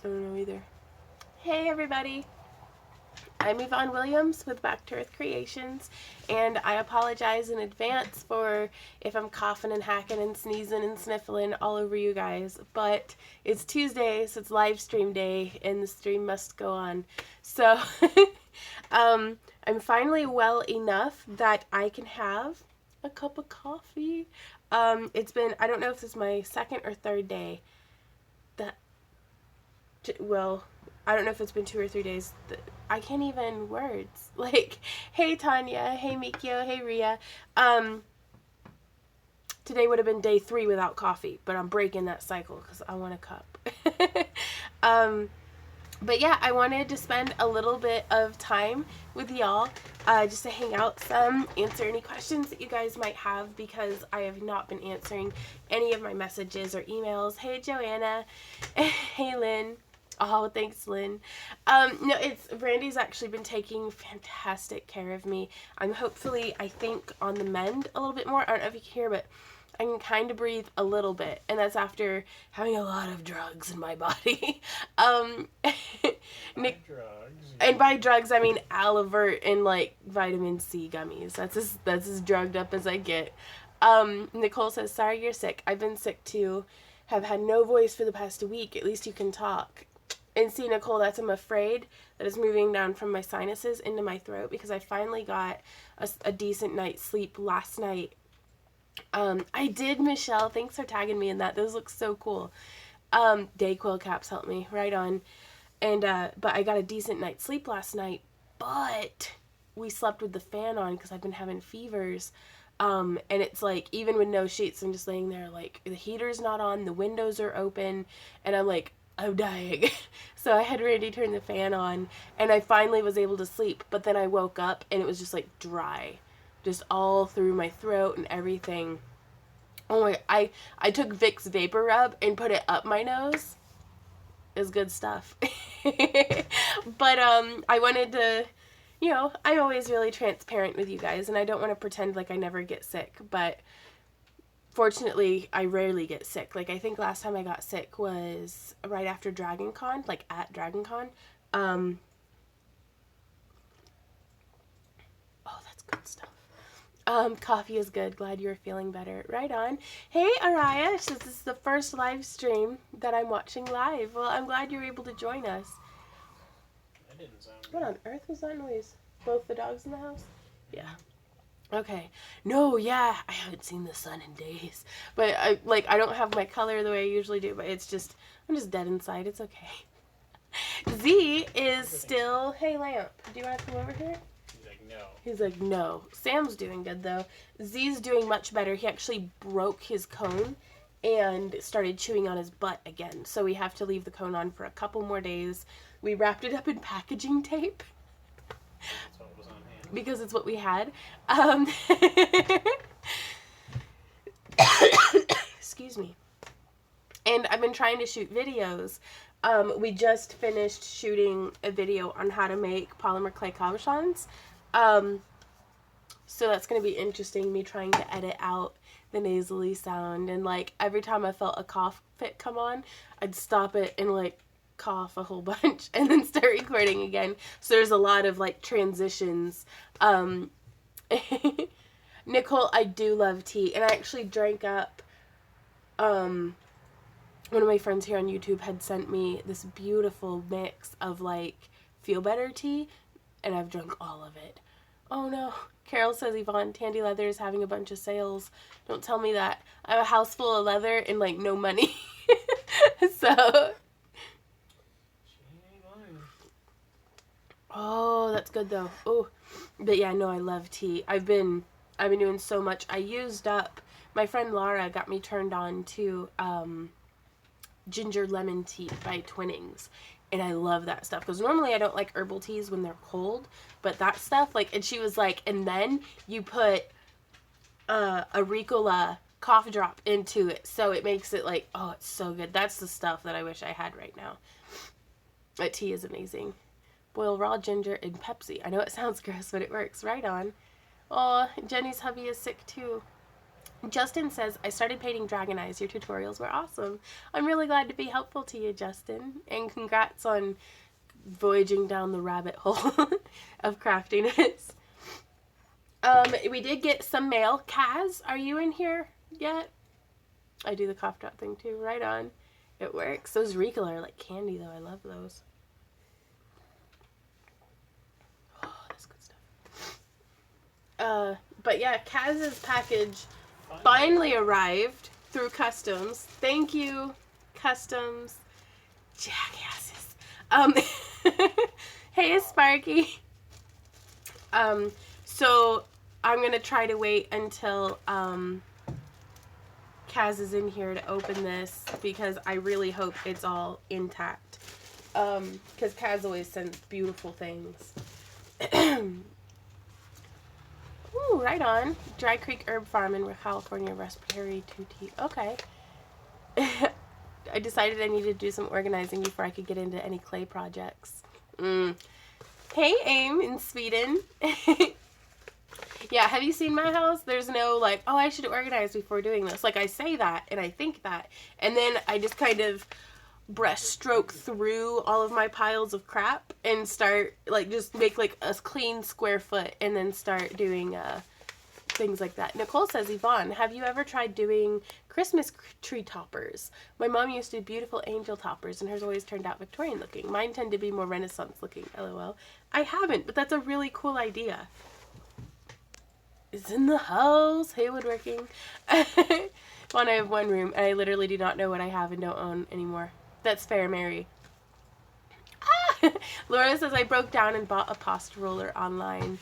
I don't know either. Hey everybody, I'm Yvonne Williams with Back to Earth Creations, and I apologize in advance for if I'm coughing and hacking and sneezing and sniffling all over you guys, but it's Tuesday, so it's live stream day, and the stream must go on. So, I'm finally well enough that I can have a cup of coffee. It's been, I don't know if this is my second or third day that, well, I don't know if it's been 2 or 3 days. I can't even words. Like, hey Tanya, hey Mikio, hey Ria. Today would have been day 3 without coffee, but I'm breaking that cycle because I want a cup. But yeah, I wanted to spend a little bit of time with y'all, just to hang out some, answer any questions that you guys might have, because I have not been answering any of my messages or emails. Hey Joanna, hey Lynn. Oh, thanks, Lynn. No, Randy's actually been taking fantastic care of me. I'm hopefully, I think, on the mend a little bit more. I don't know if you can hear, but I can kind of breathe a little bit, and that's after having a lot of drugs in my body. Nick, drugs. And by drugs, I mean Alivert and like vitamin C gummies. That's as drugged up as I get. Nicole says, "Sorry you're sick. I've been sick too. Have had no voice for the past week. At least you can talk." And see, Nicole, that's, I'm afraid that it's moving down from my sinuses into my throat, because I finally got a decent night's sleep last night. I did, Michelle. Thanks for tagging me in that. Those look so cool. Dayquil caps helped me. Right on. And, but I got a decent night's sleep last night, but we slept with the fan on because I've been having fevers. And it's like, even with no sheets, I'm just laying there, like, the heater's not on, the windows are open, and I'm like, I'm dying. So I had Randy turn the fan on, and I finally was able to sleep, but then I woke up, and it was just, like, dry. Just all through my throat and everything. Oh my, I took Vicks Vapor Rub and put it up my nose. It's good stuff. But, I wanted to, you know, I'm always really transparent with you guys, and I don't want to pretend like I never get sick, but fortunately, I rarely get sick. Like, I think last time I got sick was right after Dragon Con, like at Dragon Con. Oh, that's good stuff. Coffee is good. Glad you're feeling better. Right on. Hey, Araya. She says this is the first live stream that I'm watching live. Well, I'm glad you're able to join us. That didn't sound good. What on earth was that noise? Both the dogs in the house? Yeah. Okay. No, yeah, I haven't seen the sun in days. But I don't have my color the way I usually do, but it's just, I'm just dead inside. It's okay. Z is still, hey Lamp, do you want to come over here? He's like, no. He's like, no. Sam's doing good though. Z's doing much better. He actually broke his cone and started chewing on his butt again. So we have to leave the cone on for a couple more days. We wrapped it up in packaging tape. That's what was on hand. Because it's what we had. Excuse me. And I've been trying to shoot videos. We just finished shooting a video on how to make polymer clay cabochons. So that's going to be interesting, me trying to edit out the nasally sound. And like every time I felt a cough fit come on, I'd stop it and like cough a whole bunch and then start recording again. So there's a lot of like transitions. Nicole, I do love tea, and I actually drank up, one of my friends here on YouTube had sent me this beautiful mix of like feel better tea, and I've drunk all of it. Oh no. Carol says, Yvonne, Tandy Leather is having a bunch of sales. Don't tell me that. I have a house full of leather and like no money. So oh, that's good though. Oh, but yeah, no, I love tea. I've been doing so much. I used up, my friend Laura got me turned on to ginger lemon tea by Twinnings, and I love that stuff because normally I don't like herbal teas when they're cold, but that stuff, like, and she was like, and then you put a Ricola cough drop into it, so it makes it like, oh, it's so good. That's the stuff that I wish I had right now. That tea is amazing. Boil raw ginger in Pepsi. I know it sounds gross, but it works. Right on. Oh, Jenny's hubby is sick too. Justin says, I started painting dragon eyes. Your tutorials were awesome. I'm really glad to be helpful to you, Justin. And congrats on voyaging down the rabbit hole of craftiness. We did get some mail. Kaz, are you in here yet? I do the cough drop thing too. Right on. It works. Those Regal are like candy though. I love those. Oh, that's good stuff. But yeah, Kaz's package finally arrived through customs. Thank you, customs. Jackasses. Hey, Sparky. So I'm gonna try to wait until Kaz is in here to open this because I really hope it's all intact. Because Kaz always sends beautiful things. Ooh, right on. Dry Creek Herb Farm in California, Respiratory 2T. Okay. I decided I needed to do some organizing before I could get into any clay projects. Hey, Aim in Sweden. Yeah, have you seen my house? There's no like, oh, I should organize before doing this. Like, I say that and I think that. And then I just kind of brushstroke through all of my piles of crap and start, like, just make like a clean square foot and then start doing things like that. Nicole says, Yvonne, have you ever tried doing Christmas tree toppers? My mom used to do beautiful angel toppers and hers always turned out Victorian looking. Mine tend to be more Renaissance looking, lol. I haven't, but that's a really cool idea. Is in the house. Hey, woodworking. When I have one room and I literally do not know what I have and don't own anymore. That's fair, Mary. Ah! Laura says, I broke down and bought a pasta roller online.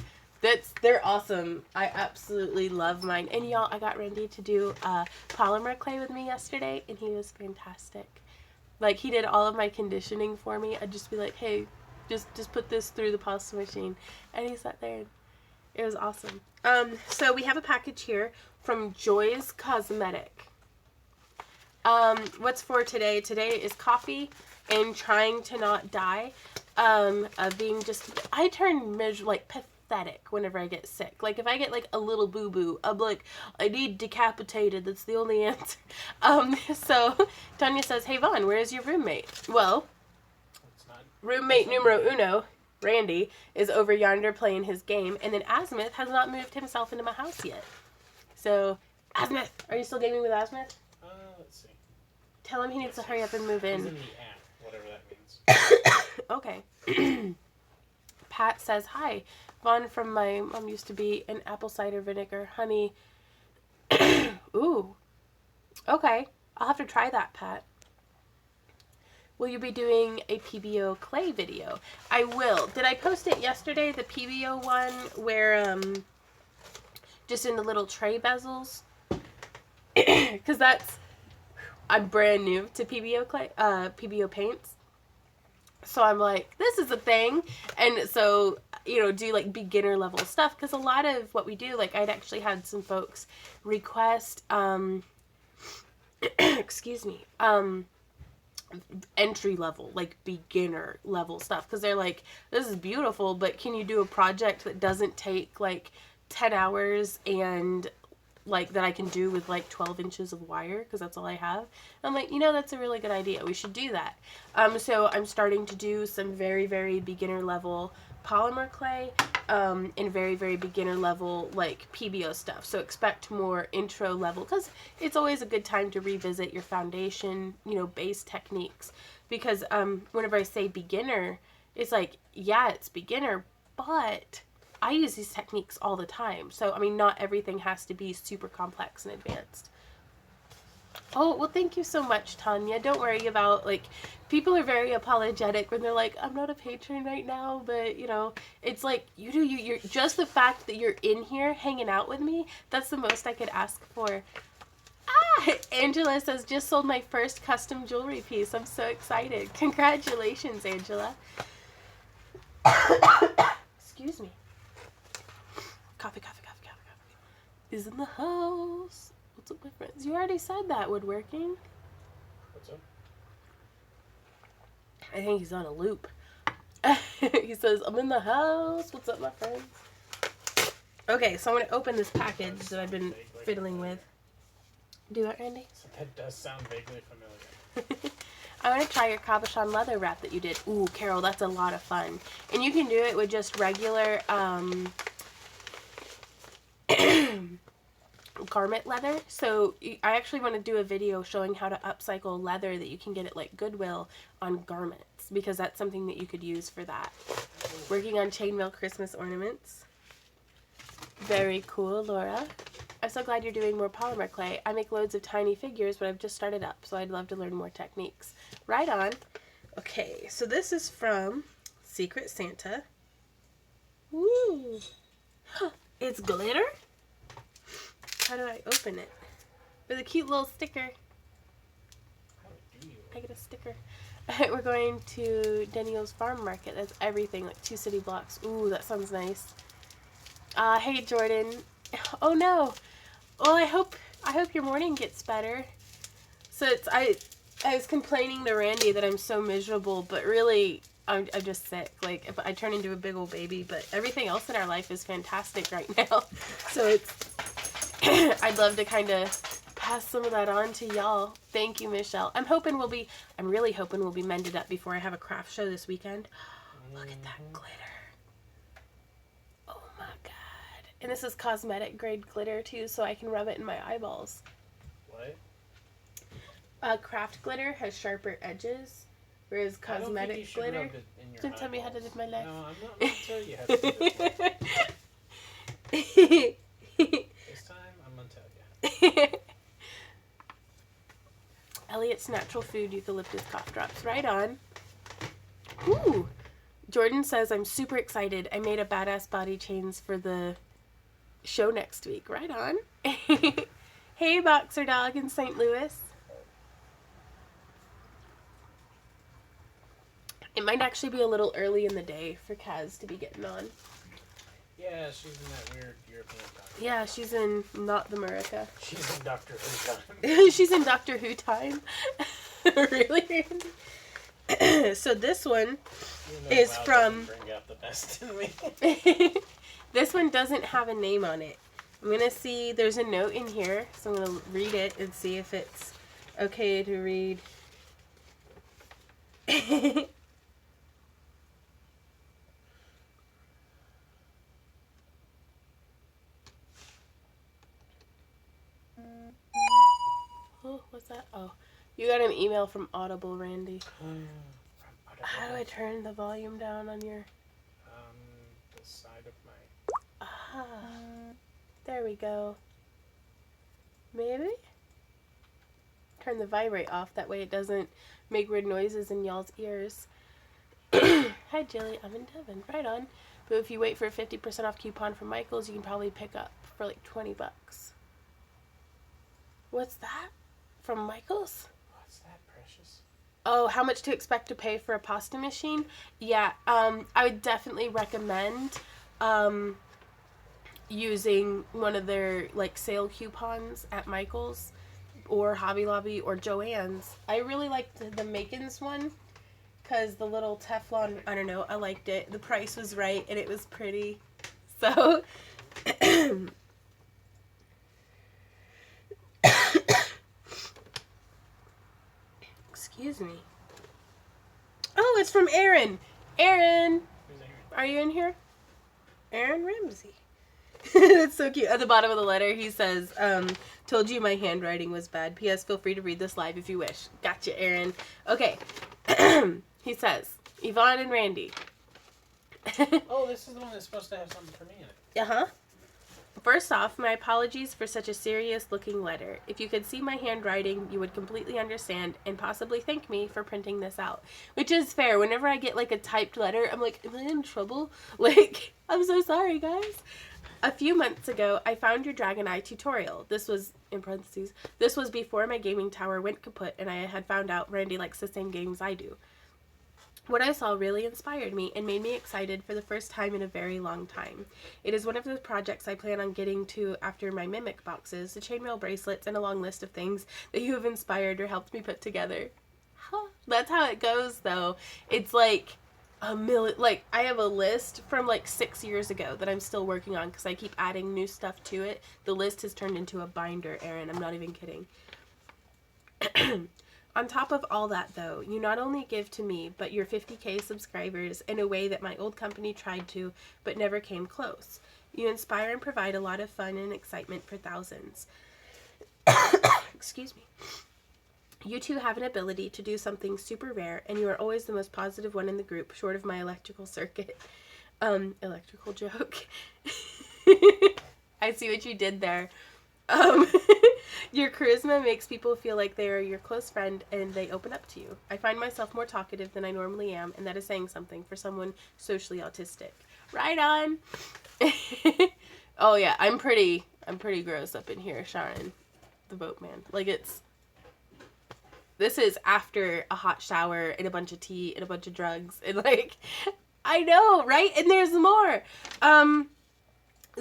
They're awesome. I absolutely love mine. And y'all, I got Randy to do polymer clay with me yesterday, and he was fantastic. Like, he did all of my conditioning for me. I'd just be like, hey, just put this through the pasta machine. And he sat there and it was awesome. So we have a package here from Joy's Cosmetic. What's for today? Today is coffee and trying to not die. Being just, I turn like pathetic whenever I get sick. Like if I get like a little boo-boo, I'm like, I need decapitated. That's the only answer. So Tanya says, hey Vaughn, where's your roommate? Well, roommate numero uno, Randy, is over yonder playing his game, and then Azimuth has not moved himself into my house yet. So, Azimuth, are you still gaming with Azimuth? Let's see. Tell him he needs to hurry up and move in. He's in the app, whatever that means. Okay. Pat says, hi. Vaughn from my mom used to be an apple cider vinegar honey. Ooh. Okay. I'll have to try that, Pat. Will you be doing a PBO clay video? I will. Did I post it yesterday? The PBO one where, just in the little tray bezels? Because I'm brand new to PBO clay, PBO paints. So I'm like, this is a thing. And so, do like beginner level stuff. Because a lot of what we do, like I'd actually had some folks request, excuse me, entry level, like beginner level stuff, because they're like, this is beautiful, but can you do a project that doesn't take like 10 hours and like that I can do with like 12 inches of wire, because that's all I have. And I'm like, that's a really good idea, we should do that. So I'm starting to do some very, very beginner level polymer clay, and very, very beginner level like PBO stuff. So expect more intro level, because it's always a good time to revisit your foundation, base techniques. Because whenever I say beginner, it's like, yeah, it's beginner, but I use these techniques all the time. So, I mean, not everything has to be super complex and advanced. Oh, well, thank you so much, Tanya. Don't worry about, like, people are very apologetic when they're like, I'm not a patron right now, but, it's like, you're just the fact that you're in here hanging out with me, that's the most I could ask for. Ah, Angela says, just sold my first custom jewelry piece. I'm so excited. Congratulations, Angela. Excuse me. Coffee is in the house. What's up, my friends? You already said that, woodworking. What's up? I think he's on a loop. He says, I'm in the house. What's up, my friends? Okay, so I'm going to open this package that I've been fiddling with. Do it, Randy? So that does sound vaguely familiar. I want to try your cabochon leather wrap that you did. Ooh, Carol, that's a lot of fun. And you can do it with just regular garment leather. So I actually want to do a video showing how to upcycle leather that you can get at like Goodwill on garments, because that's something that you could use for that. Working on chainmail Christmas ornaments. Very cool, Laura. I'm so glad you're doing more polymer clay. I make loads of tiny figures, but I've just started up, so I'd love to learn more techniques. Right on. Okay, so this is from Secret Santa. Woo! It's glitter? How do I open it? With a cute little sticker. How do you? I get a sticker. We're going to Daniel's Farm Market. That's everything, like 2 city blocks. Ooh, that sounds nice. Hey Jordan. Oh no. Well, I hope your morning gets better. So I was complaining to Randy that I'm so miserable, but really I'm just sick. Like, if I turn into a big old baby, but everything else in our life is fantastic right now. So it's I'd love to kind of pass some of that on to y'all. Thank you, Michelle. I'm really hoping we'll be mended up before I have a craft show this weekend. Look at that glitter. Oh my god. And this is cosmetic grade glitter too, so I can rub it in my eyeballs. What? Craft glitter has sharper edges, whereas cosmetic glitter. Don't tell me how to live my life. No, I'm not going to tell you how to do it. This time, I'm going to tell you. Elliot's natural food eucalyptus cough drops. Right on. Ooh. Jordan says, I'm super excited. I made a badass body chains for the show next week. Right on. Hey, Boxer Dog in St. Louis. It might actually be a little early in the day for Kaz to be getting on. Yeah, she's in that weird European time. Yeah, she's in Not America. She's in Doctor Who time. She's in Doctor Who time. Really? So this one is from... Bring out the best in me. This one doesn't have a name on it. I'm going to see... There's a note in here, so I'm going to read it and see if it's okay to read. Oh, what's that? Oh, you got an email from Audible, Randy. How do I turn the volume down on your... The side of my... There we go. Maybe? Turn the vibrate off, that way it doesn't make weird noises in y'all's ears. Hi, Jilly. I'm in Devon. Right on. But if you wait for a 50% off coupon from Michael's, you can probably pick up for like $20. What's that? From Michael's? What's that, Precious? Oh, how much to expect to pay for a pasta machine? Yeah, I would definitely recommend using one of their like sale coupons at Michael's or Hobby Lobby or Joann's. I really liked the Makin's one because the little Teflon, I don't know, I liked it. The price was right and it was pretty. So... Excuse me. Oh, it's from Aaron. Aaron! Who's Aaron? Are you in here? Aaron Ramsey. That's so cute. At the bottom of the letter, he says, told you my handwriting was bad. P.S. Feel free to read this live if you wish. Gotcha, Aaron. Okay. He says, Yvonne and Randy. Oh, this is the one that's supposed to have something for me in it. Uh-huh. First off, my apologies for such a serious-looking letter. If you could see my handwriting, you would completely understand and possibly thank me for printing this out. Which is fair. Whenever I get, like, a typed letter, I'm like, am I in trouble? Like, I'm so sorry, guys. A few months ago, I found your Dragon Eye tutorial. This was, in parentheses, this was before my gaming tower went kaput and I had found out Randy likes the same games I do. What I saw really inspired me and made me excited for the first time in a very long time. It is one of those projects I plan on getting to after my Mimic boxes, the chainmail bracelets, and a long list of things that you have inspired or helped me put together. Huh. That's how it goes, though. It's like, Like, I have a list from like 6 years ago that I'm still working on because I keep adding new stuff to it. The list has turned into a binder, Aaron. I'm not even kidding. On top of all that, though, you not only give to me, but your 50K subscribers in a way that my old company tried to, but never came close. You inspire and provide a lot of fun and excitement for thousands. Excuse me. You two have an ability to do something super rare, and you are always the most positive one in the group, short of my electrical circuit. Electrical joke. I see what you did there. Your charisma makes people feel like they are your close friend and they open up to you. I find myself more talkative than I normally am, and that is saying something for someone socially autistic. Right on. Oh yeah, I'm pretty gross up in here, Sharon, the boatman. Like, this is after a hot shower and a bunch of tea and a bunch of drugs and like, I know, right? And there's more.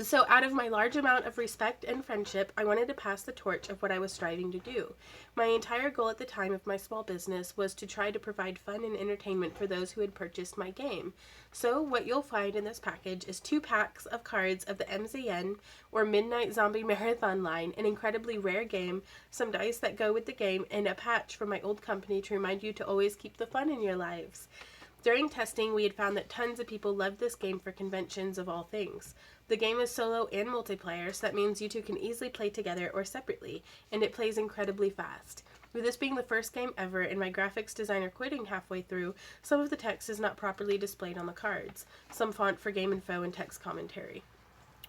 So out of my large amount of respect and friendship, I wanted to pass the torch of what I was striving to do. My entire goal at the time of my small business was to try to provide fun and entertainment for those who had purchased my game. So what you'll find in this package is 2 packs of cards of the MZN, or Midnight Zombie Marathon line, an incredibly rare game, some dice that go with the game, and a patch from my old company to remind you to always keep the fun in your lives. During testing, we had found that tons of people loved this game for conventions of all things. The game is solo and multiplayer, so that means you two can easily play together or separately, and it plays incredibly fast. With this being the first game ever and my graphics designer quitting halfway through, some of the text is not properly displayed on the cards, some font for game info and text commentary.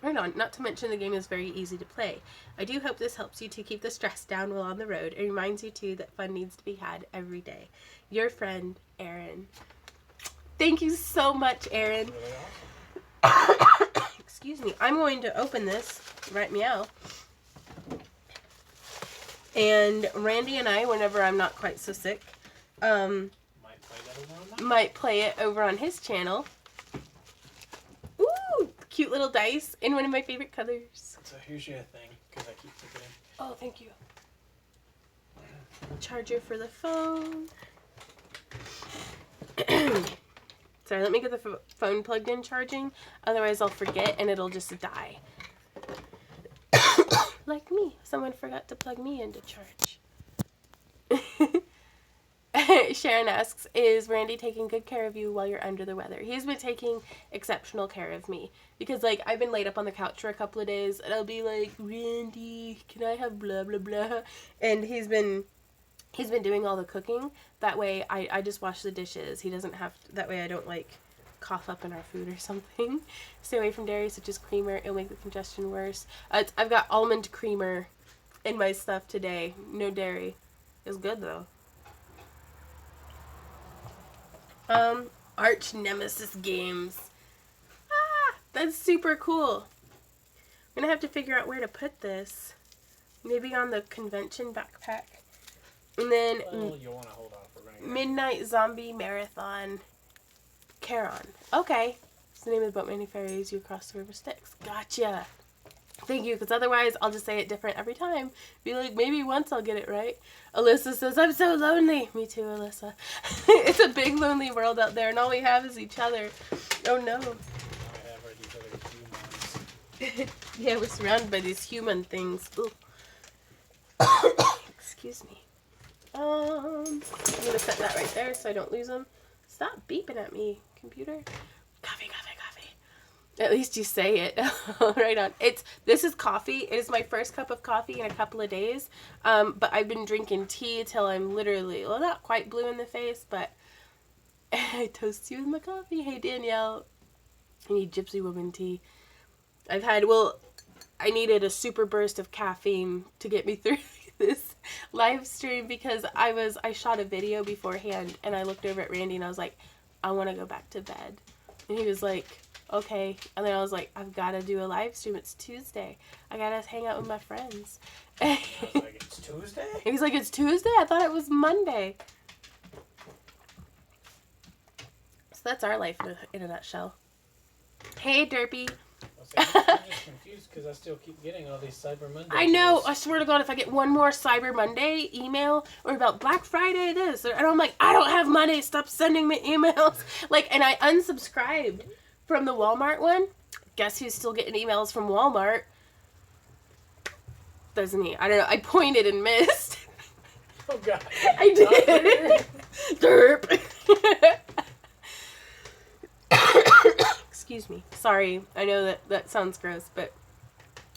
Right on, not to mention the game is very easy to play. I do hope this helps you to keep the stress down while on the road and reminds you too that fun needs to be had every day. Your friend, Aaron. Thank you so much, Aaron. Excuse me. I'm going to open this right meow. And Randy and I, whenever I'm not quite so sick, might play it over on his channel. Ooh, cute little dice in one of my favorite colors. So here's your thing, because I keep forgetting. Oh, thank you. Charger for the phone. Sorry, let me get the phone plugged in charging. Otherwise, I'll forget and it'll just die. Like me. Someone forgot to plug me into charge. Sharon asks, is Randy taking good care of you while you're under the weather? He's been taking exceptional care of me. Because, like, I've been laid up on the couch for a couple of days, and I'll be like, Randy, can I have blah, blah, blah? And he's been doing all the cooking. That way, I just wash the dishes. He doesn't have to, that way I don't, like, cough up in our food or something. Stay away from dairy, such as creamer. It'll make the congestion worse. I've got almond creamer in my stuff today. No dairy. It's good, though. Arch Nemesis games. Ah, that's super cool. I'm gonna have to figure out where to put this. Maybe on the convention backpack. And then You'll want to hold off. We're gonna Midnight Zombie Marathon Charon. Okay. It's the name of the boat manufacturer you across the river Styx. Gotcha. Thank you, because otherwise I'll just say it different every time. Be like, maybe once I'll get it right. Alyssa says, I'm so lonely. Me too, Alyssa. It's a big lonely world out there, and all we have is each other. Oh, no. All I have are these other humans. Yeah, we're surrounded by these human things. Ooh. Excuse me. I'm going to set that right there so I don't lose them. Stop beeping at me, computer. Coffee, coffee, coffee. At least you say it. Right on. This is coffee. It is my first cup of coffee in a couple of days. But I've been drinking tea till I'm literally, well, not quite blue in the face, but I toast you with my coffee. Hey, Danielle. I need Gypsy Woman tea. I needed a super burst of caffeine to get me through this live stream because I shot a video beforehand and I looked over at Randy and I was like, I want to go back to bed. And he was like, okay. And then I was like, I've got to do a live stream. It's Tuesday. I got to hang out with my friends. I was like, it's Tuesday? He was like, it's Tuesday? I thought it was Monday. So that's our life in a nutshell. Hey, Derpy. What's I'm just confused because I still keep getting all these Cyber Mondays. I know. I swear to God, if I get one more Cyber Monday email or about Black Friday this, and I'm like, I don't have money. Stop sending me emails. Like, and I unsubscribed from the Walmart one. Guess who's still getting emails from Walmart? Doesn't he? I don't know. I pointed and missed. Oh, God. I did. Derp. Excuse me. Sorry. I know that sounds gross, but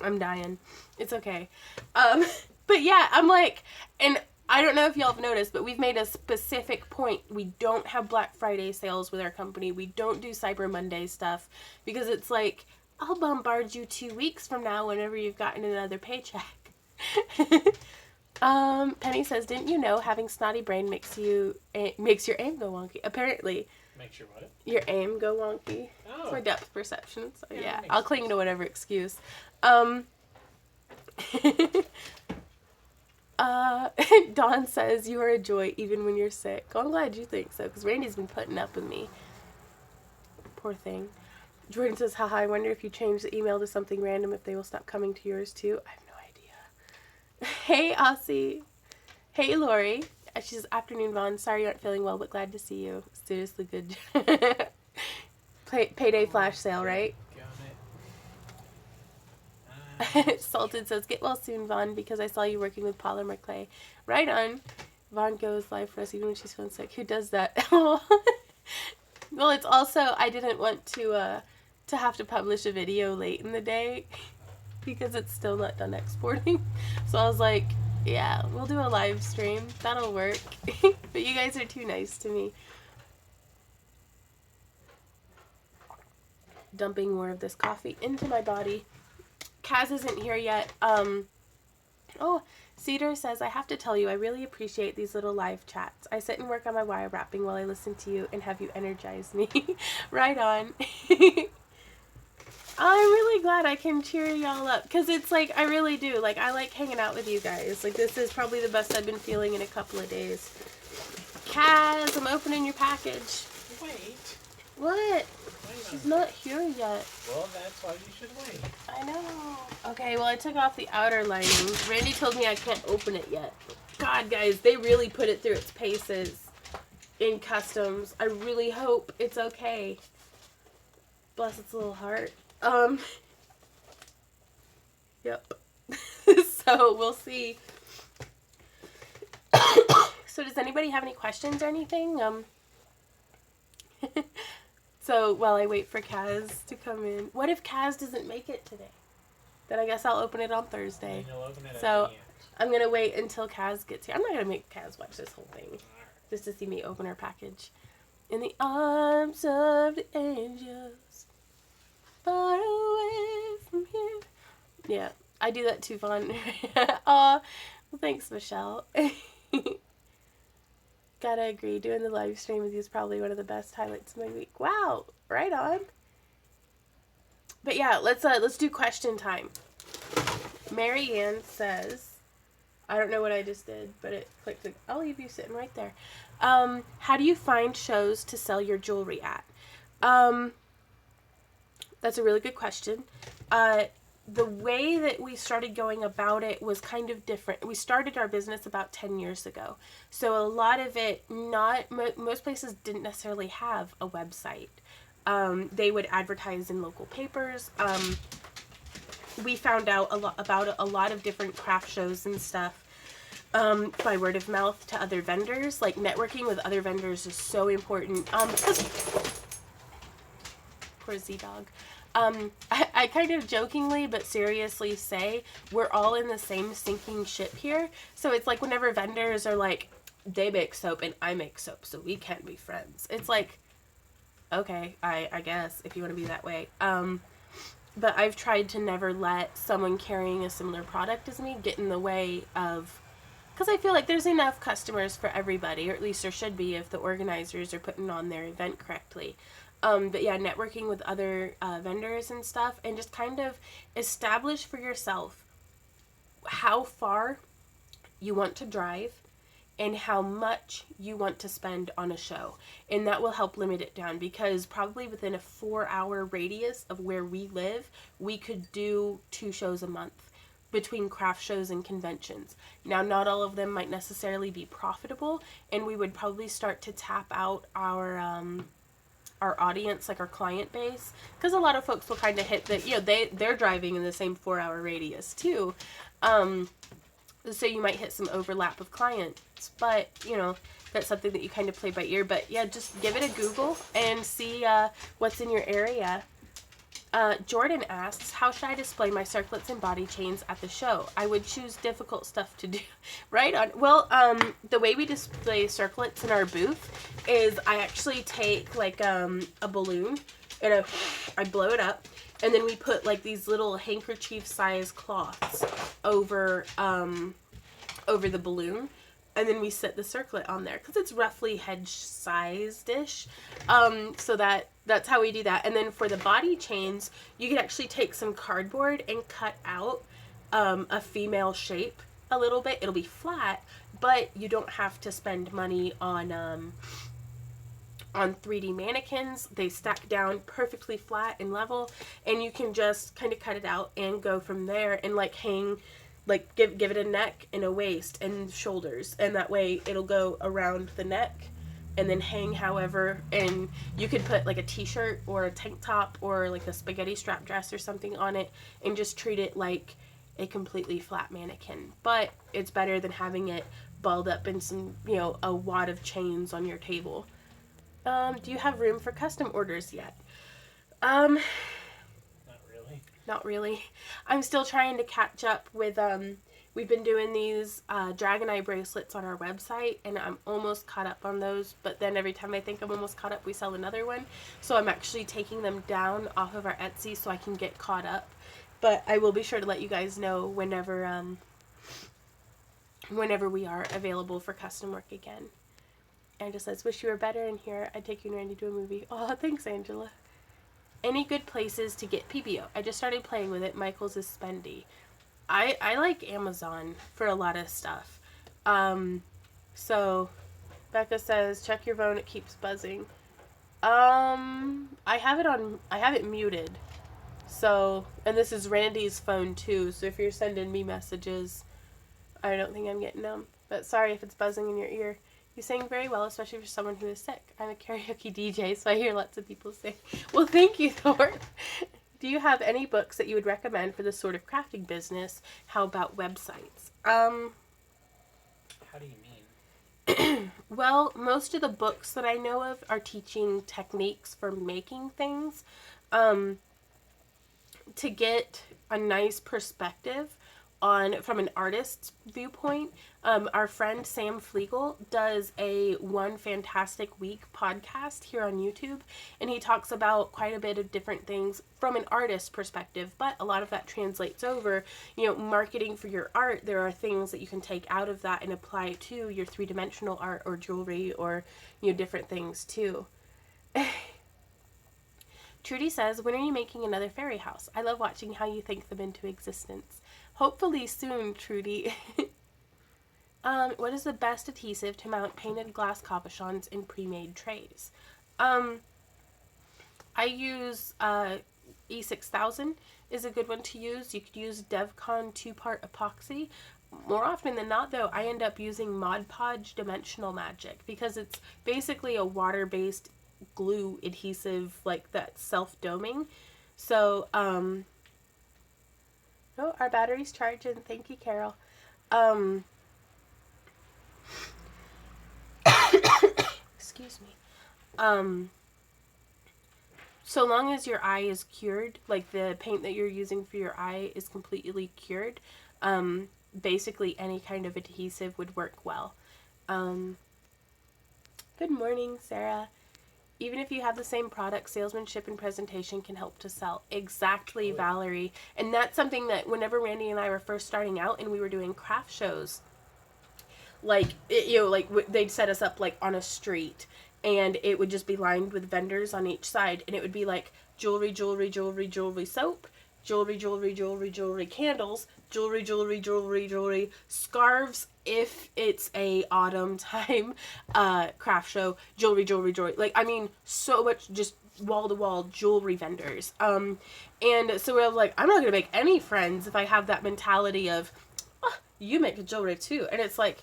I'm dying. It's okay. But yeah, I'm like, and I don't know if y'all have noticed, but we've made a specific point. We don't have Black Friday sales with our company. We don't do Cyber Monday stuff because it's like, I'll bombard you 2 weeks from now whenever you've gotten another paycheck. Penny says, didn't you know having snotty brain makes your aim go wonky? Apparently. Makes your what? Your aim go wonky. Oh. It's my depth perception. So yeah, Makes I'll sense. cling to whatever excuse. Dawn says, you are a joy even when you're sick. Oh, I'm glad you think so, because Randy's been putting up with me. Poor thing. Jordan says, haha, I wonder if you change the email to something random if they will stop coming to yours too. I have no idea. Hey, Aussie. Hey, Lori. She says, afternoon, Vaughn. Sorry you aren't feeling well, but glad to see you. Seriously good. Payday flash sale, right? Got it. Salted says, get well soon, Vaughn, because I saw you working with polymer clay. Right on. Vaughn goes live for us even when she's feeling sick. Who does that? Well, it's also, I didn't want to have to publish a video late in the day because it's still not done exporting. So I was like, yeah, we'll do a live stream. That'll work. But you guys are too nice to me. Dumping more of this coffee into my body. Kaz isn't here yet. Oh, Cedar says, I have to tell you, I really appreciate these little live chats. I sit and work on my wire wrapping while I listen to you and have you energize me. Right on. I'm really glad I can cheer y'all up, because it's like, I really do. Like, I like hanging out with you guys. Like, this is probably the best I've been feeling in a couple of days. Kaz, I'm opening your package. Wait. What? She's not here yet. Well, that's why you should wait. I know. Okay, well, I took off the outer lining. Randy told me I can't open it yet. God, guys, they really put it through its paces in customs. I really hope it's okay. Bless its little heart. Yep. So, we'll see. So, does anybody have any questions or anything? So, while I wait for Kaz to come in. What if Kaz doesn't make it today? Then I guess I'll open it on Thursday. You'll open it So, at the end. I'm going to wait until Kaz gets here. I'm not going to make Kaz watch this whole thing. Just to see me open her package. In the arms of the angels, far away from here. Yeah, I do that too, Vaughn. Aw, well, thanks, Michelle. Gotta agree, doing the live stream with you is probably one of the best highlights of my week. Wow, right on. But yeah, let's do question time. Mary Ann says, I don't know what I just did, but it clicked. I'll leave you sitting right there. How do you find shows to sell your jewelry at? That's a really good question. The way that we started going about it was kind of different. We started our business about 10 years ago. So a lot of it, most places didn't necessarily have a website. They would advertise in local papers. We found out about a lot of different craft shows and stuff by word of mouth to other vendors. Like, networking with other vendors is so important. Poor Z-Dog. I kind of jokingly but seriously say we're all in the same sinking ship here. So it's like whenever vendors are like, they make soap and I make soap, so we can't be friends. It's like, okay, I guess, if you want to be that way. But I've tried to never let someone carrying a similar product as me get in the way of, because I feel like there's enough customers for everybody, or at least there should be if the organizers are putting on their event correctly. But yeah, networking with other vendors and stuff, and just kind of establish for yourself how far you want to drive and how much you want to spend on a show. And that will help limit it down, because probably within a 4-hour radius of where we live, we could do 2 shows a month between craft shows and conventions. Now, not all of them might necessarily be profitable, and we would probably start to tap out our audience, like our client base, because a lot of folks will kind of hit that, they're driving in the same 4-hour radius too. So you might hit some overlap of clients, but that's something that you kind of play by ear. But yeah, just give it a Google and see what's in your area. Jordan asks, how should I display my circlets and body chains at the show? I would choose difficult stuff to do. Right on. Well, the way we display circlets in our booth is I actually take like a balloon and I blow it up, and then we put like these little handkerchief size cloths over the balloon, and then we set the circlet on there because it's roughly head sized-ish. So that's how we do that. And then for the body chains, you can actually take some cardboard and cut out a female shape a little bit. It'll be flat, but you don't have to spend money on 3D mannequins. They stack down perfectly flat and level, and you can just kind of cut it out and go from there and like hang, like give it a neck and a waist and shoulders, and that way it'll go around the neck and then hang however. And you could put like a t-shirt or a tank top or like a spaghetti strap dress or something on it and just treat it like a completely flat mannequin. But it's better than having it balled up in some, a wad of chains on your table. Do you have room for custom orders yet? Not really. I'm still trying to catch up with, we've been doing these dragon eye bracelets on our website, and I'm almost caught up on those, but then every time I think I'm almost caught up, we sell another one. So I'm actually taking them down off of our Etsy so I can get caught up. But I will be sure to let you guys know whenever we are available for custom work again. Angela says, wish you were better in here. I'd take you and Randy to a movie. Oh, thanks, Angela. Any good places to get PBO? I just started playing with it. Michael's is spendy. I like Amazon for a lot of stuff. So Becca says, check your phone, it keeps buzzing. I have it muted. So, and this is Randy's phone too, so if you're sending me messages, I don't think I'm getting them. But sorry if it's buzzing in your ear. You sang very well, especially for someone who is sick. I'm a karaoke DJ, so I hear lots of people sing. Well, thank you, Thor. Do you have any books that you would recommend for this sort of crafting business? How about websites? How do you mean? Well, most of the books that I know of are teaching techniques for making things. To get a nice perspective from an artist's viewpoint, our friend Sam Flegel does a One Fantastic Week podcast here on YouTube, and he talks about quite a bit of different things from an artist's perspective, but a lot of that translates over, marketing for your art. There are things that you can take out of that and apply to your 3-dimensional art or jewelry or, different things too. Trudy says, when are you making another fairy house? I love watching how you think them into existence. Hopefully soon, Trudy. What is the best adhesive to mount painted glass cabochons in pre-made trays? I use E6000 is a good one to use. You could use DevCon 2-part epoxy. More often than not, though, I end up using Mod Podge Dimensional Magic because it's basically a water-based glue adhesive, like that self-doming. So, oh, our battery's charging. Thank you, Carol. Excuse me. So long as your eye is cured, like the paint that you're using for your eye is completely cured, basically any kind of adhesive would work well. Good morning, Sarah. Even if you have the same product, salesmanship and presentation can help to sell. Exactly, Valerie. And that's something that whenever Randy and I were first starting out and we were doing craft shows, they'd set us up like on a street, and it would just be lined with vendors on each side, and it would be like jewelry, jewelry, jewelry, jewelry, soap, jewelry, jewelry, jewelry, jewelry, candles, jewelry, jewelry, jewelry, jewelry, scarves if it's a autumn time craft show, jewelry, jewelry, jewelry. Like, I mean, so much just wall-to-wall jewelry vendors. And so we're like, I'm not going to make any friends if I have that mentality of, oh, you make jewelry too. And it's like,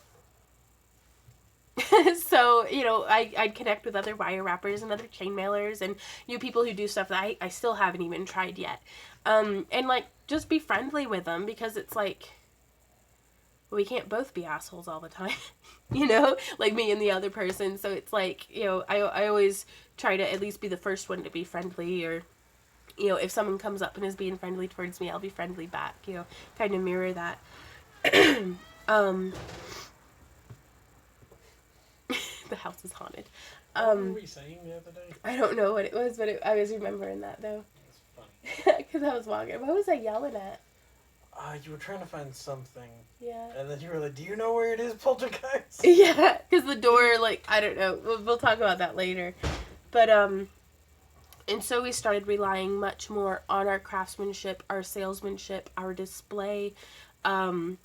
so, you know, I'd connect with other wire wrappers and other chain mailers and, you know, people who do stuff that I still haven't even tried yet. And, like, just be friendly with them because it's like, we can't both be assholes all the time, you know, like me and the other person. So it's like, you know, I always try to at least be the first one to be friendly, or, you know, if someone comes up and is being friendly towards me, I'll be friendly back, you know, kind of mirror that. The house is haunted. What were we saying the other day? I don't know what it was, but I was remembering that though. That's funny. Because I was walking. What was I yelling at? You were trying to find something. Yeah. And then you were like, do you know where it is, Poltergeist? Yeah, because the door, like, I don't know. We'll talk about that later. But, and so we started relying much more on our craftsmanship, our salesmanship, our display. You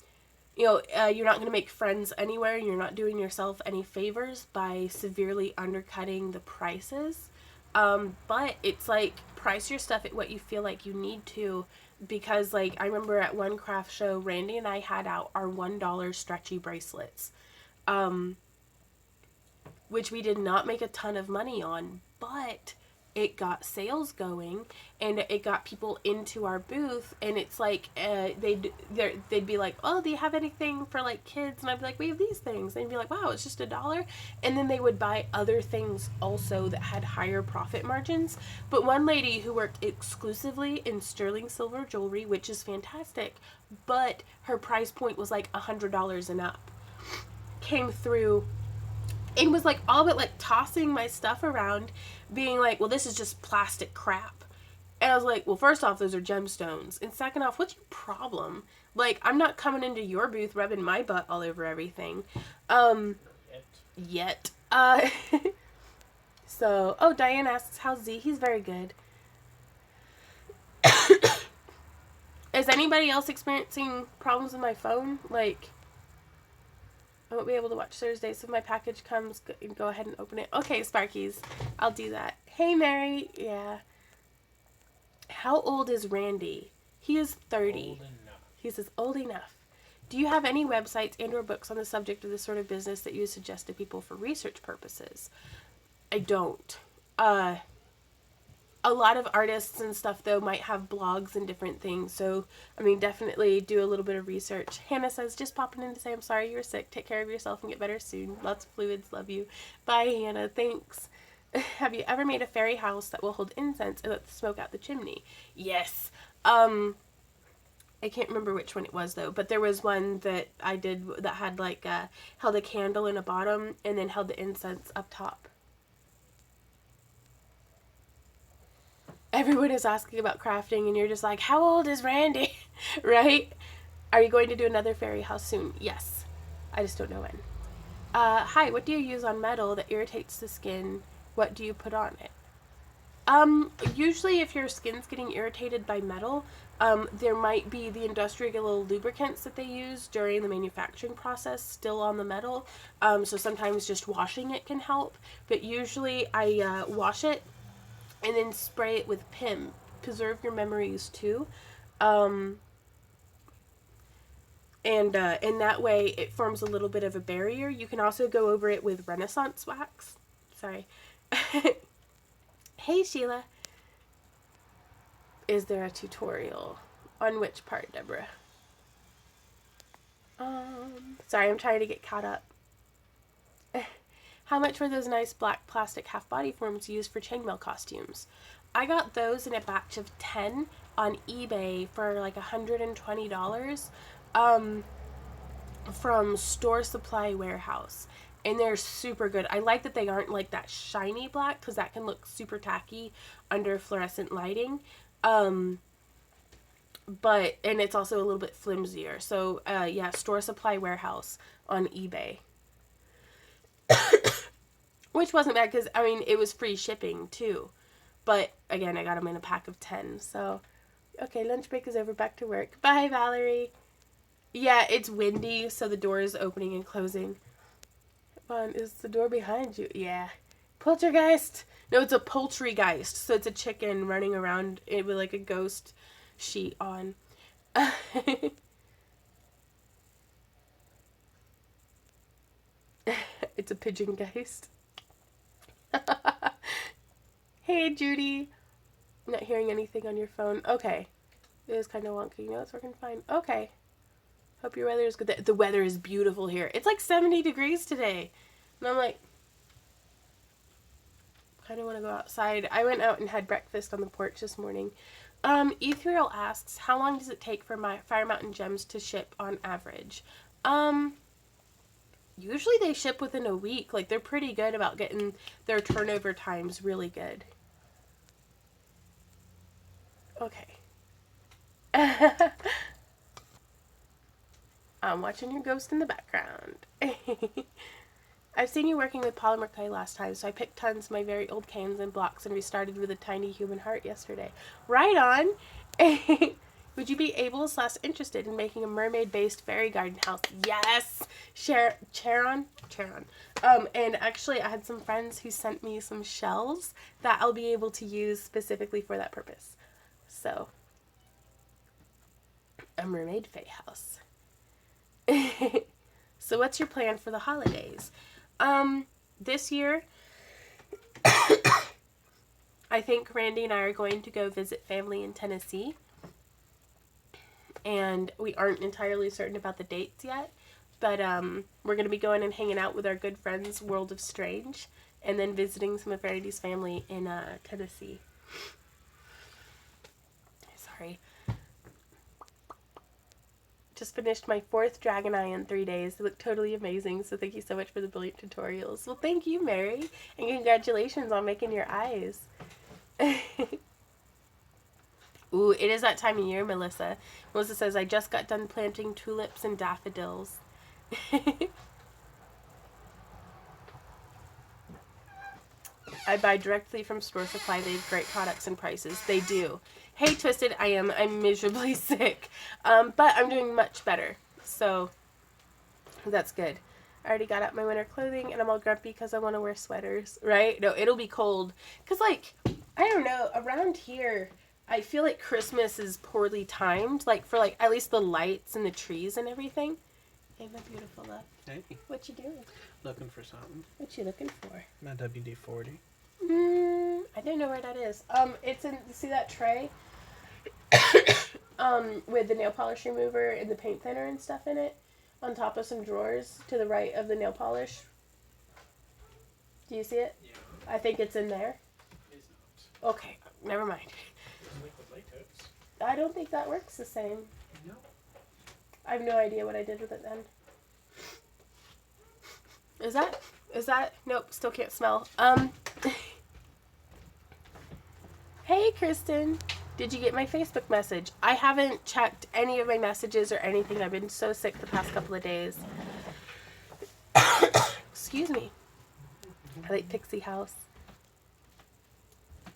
know, you're not going to make friends anywhere. You're not doing yourself any favors by severely undercutting the prices. But it's like, price your stuff at what you feel like you need to. Because, like, I remember at one craft show, Randy and I had out our $1 stretchy bracelets. Which we did not make a ton of money on, but it got sales going and it got people into our booth. And it's like they'd be like, oh, do you have anything for like kids? And I'd be like, we have these things. And they'd be like, wow, it's just $1. And then they would buy other things also that had higher profit margins. But one lady who worked exclusively in sterling silver jewelry, which is fantastic, but her price point was like $100 and up, came through and was like all but like tossing my stuff around, being like, well, this is just plastic crap. And I was like, well, first off, those are gemstones. And second off, what's your problem? Like, I'm not coming into your booth rubbing my butt all over everything. Yet. So, oh, Diane asks, how's Z? He's very good. Is anybody else experiencing problems with my phone? Like, I won't be able to watch Thursday, so if my package comes, go ahead and open it. Okay, Sparkies, I'll do that. Hey, Mary. Yeah. How old is Randy? He is 30. Old enough. He says, old enough. Do you have any websites and or books on the subject of this sort of business that you suggest to people for research purposes? I don't. A lot of artists and stuff, though, might have blogs and different things. So, I mean, definitely do a little bit of research. Hannah says, just popping in to say I'm sorry you were sick. Take care of yourself and get better soon. Lots of fluids. Love you. Bye, Hannah. Thanks. Have you ever made a fairy house that will hold incense and let the smoke out the chimney? Yes. I can't remember which one it was, though. But there was one that I did that had, like, held a candle in a bottom and then held the incense up top. Everyone is asking about crafting, and you're just like, how old is Randy? Right? Are you going to do another fairy house soon? Yes. I just don't know when. Hi, what do you use on metal that irritates the skin? What do you put on it? Usually if your skin's getting irritated by metal, there might be the industrial lubricants that they use during the manufacturing process still on the metal. So sometimes just washing it can help. But usually I wash it and then spray it with PIM. Preserve your memories too. And in that way it forms a little bit of a barrier. You can also go over it with Renaissance wax. Sorry. Hey Sheila. Is there a tutorial? On which part, Deborah? Sorry, I'm trying to get caught up. How much were those nice black plastic half body forms used for chainmail costumes? I got those in a batch of 10 on eBay for like $120 from Store Supply Warehouse. And they're super good. I like that they aren't like that shiny black because that can look super tacky under fluorescent lighting. And it's also a little bit flimsier. So, yeah, Store Supply Warehouse on eBay. Which wasn't bad because, I mean, it was free shipping too. But, again, I got them in a pack of 10. So, Okay, lunch break is over. Back to work. Bye, Valerie. Yeah, it's windy, so the door is opening and closing. Come on, is the door behind you? Yeah. Poltergeist. No, it's a poultrygeist. So it's a chicken running around with like a ghost sheet on. It's a pigeon geist. Hey, Judy. Not hearing anything on your phone. Okay. It is kind of wonky. No, it's working fine. Okay. Hope your weather is good. The weather is beautiful here. It's like 70 degrees today. And I'm like, kind of want to go outside. I went out and had breakfast on the porch this morning. Ethereal asks, how long does it take for my Fire Mountain gems to ship on average? Usually they ship within a week. Like, they're pretty good about getting their turnover times really good. Okay. I'm watching your ghost in the background. I've seen you working with polymer clay last time, so I picked tons of my very old cans and blocks and restarted with a tiny human heart yesterday. Right on! Would you be able / interested in making a mermaid-based fairy garden house? Yes! Charon. And actually, I had some friends who sent me some shells that I'll be able to use specifically for that purpose. So, a mermaid fae house. So what's your plan for the holidays? This year, I think Randy and I are going to go visit family in Tennessee. And we aren't entirely certain about the dates yet. But we're going to be going and hanging out with our good friends, World of Strange. And then visiting some of Verity's family in Tennessee. Sorry. Just finished my 4th Dragon Eye in 3 days. They look totally amazing, so thank you so much for the brilliant tutorials. Well, thank you, Mary, and congratulations on making your eyes. Ooh, it is that time of year, Melissa. Melissa says, I just got done planting tulips and daffodils. I buy directly from Store Supply. They have great products and prices. They do. Hey, Twisted, I'm miserably sick. But I'm doing much better. So, that's good. I already got out my winter clothing, and I'm all grumpy because I want to wear sweaters, right? No, it'll be cold. Because, like, I don't know, around here, I feel like Christmas is poorly timed. Like, for, like, at least the lights and the trees and everything. Hey, my beautiful love. Hey. What you doing? Looking for something. What you looking for? My WD-40. I don't know where that is. It's in, see that tray? With the nail polish remover and the paint thinner and stuff in it? On top of some drawers to the right of the nail polish. Do you see it? Yeah. I think it's in there. It's not. Okay, never mind. It's liquid latex. I don't think that works the same. No. I have no idea what I did with it then. Is that? Nope, still can't smell. Hey, Kristen. Did you get my Facebook message? I haven't checked any of my messages or anything. I've been so sick the past couple of days. Excuse me. I like Pixie House.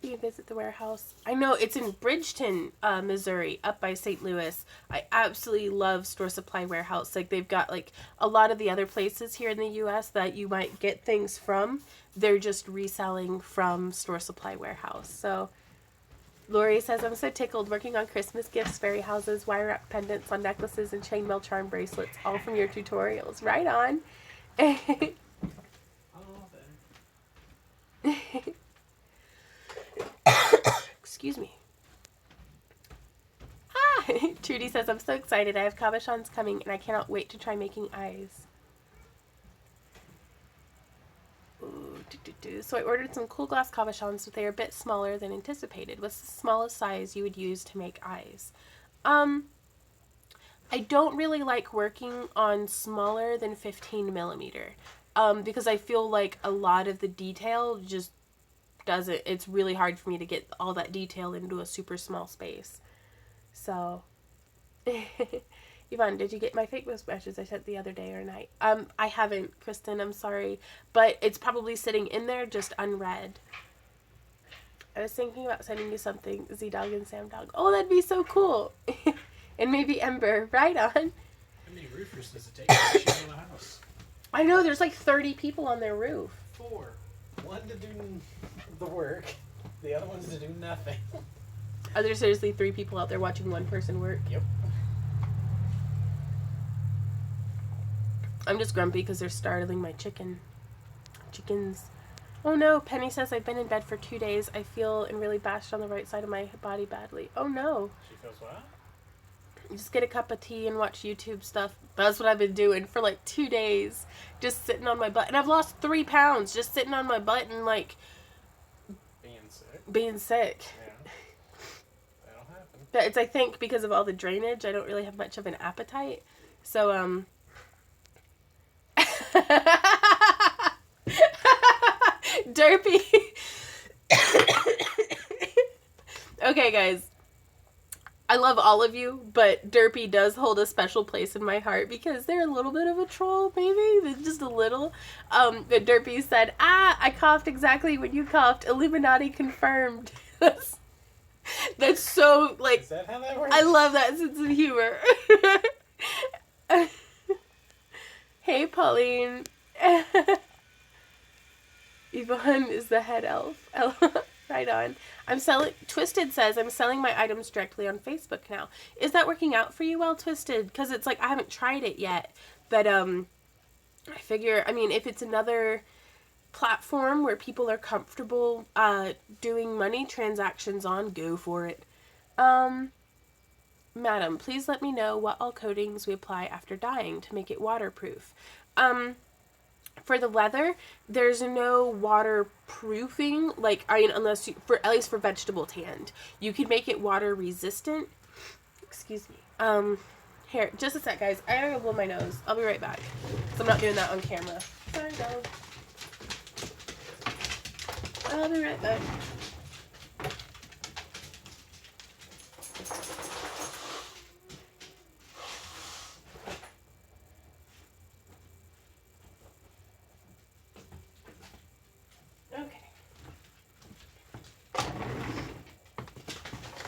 You can visit the warehouse. I know, it's in Bridgeton, Missouri, up by St. Louis. I absolutely love Store Supply Warehouse. Like, they've got, like, a lot of the other places here in the U.S. that you might get things from. They're just reselling from Store Supply Warehouse. So, Lori says, I'm so tickled working on Christmas gifts, fairy houses, wire wrap pendants on necklaces, and chainmail charm bracelets, all from your tutorials. Right on. Excuse me. Trudy says, I'm so excited. I have cabochons coming, and I cannot wait to try making eyes. Ooh, So I ordered some cool glass cabochons, but they are a bit smaller than anticipated. What's the smallest size you would use to make eyes? I don't really like working on smaller than 15 millimeter. Because I feel like a lot of the detail just doesn't, it's really hard for me to get all that detail into a super small space. So, Yvonne, did you get my fake messages I sent the other day or night? I haven't, Kristen, I'm sorry. But it's probably sitting in there just unread. I was thinking about sending you something, Z-Dog and Sam Dog. Oh, that'd be so cool. And maybe Ember. Right on. How many roofers does it take to shoot on a house? I know, there's like 30 people on their roof. 4. 1 to do the work. The other one's to do nothing. Are there seriously 3 people out there watching one person work? Yep. I'm just grumpy because they're startling my chickens. Oh no, Penny says I've been in bed for 2 days. I feel and really bashed on the right side of my body badly. Oh no. She feels what? Just get a cup of tea and watch YouTube stuff. That's what I've been doing for like 2 days. Just sitting on my butt. And I've lost 3 pounds just sitting on my butt and like... Being sick. Yeah. That'll happen. But it's, I think, because of all the drainage, I don't really have much of an appetite. So, Derpy. Okay, guys. I love all of you, but Derpy does hold a special place in my heart because they're a little bit of a troll, maybe? Just a little. But Derpy said, I coughed exactly when you coughed. Illuminati confirmed. That's so, like... Is that how that works? I love that sense of humor. Hey, Pauline. Yvonne is the head elf. Right on. Twisted says, I'm selling my items directly on Facebook now. Is that working out for you well, Twisted? Because it's like, I haven't tried it yet. But, I figure, I mean, if it's another platform where people are comfortable doing money transactions on, go for it. Madam, please let me know what all coatings we apply after dyeing to make it waterproof. For the leather, there's no waterproofing, like, I mean, unless you, at least for vegetable tanned. You can make it water resistant. Excuse me. Here, just a sec, guys. I gotta go blow my nose. I'll be right back. So I'm not doing that on camera. Sorry, dog. I'll be right back.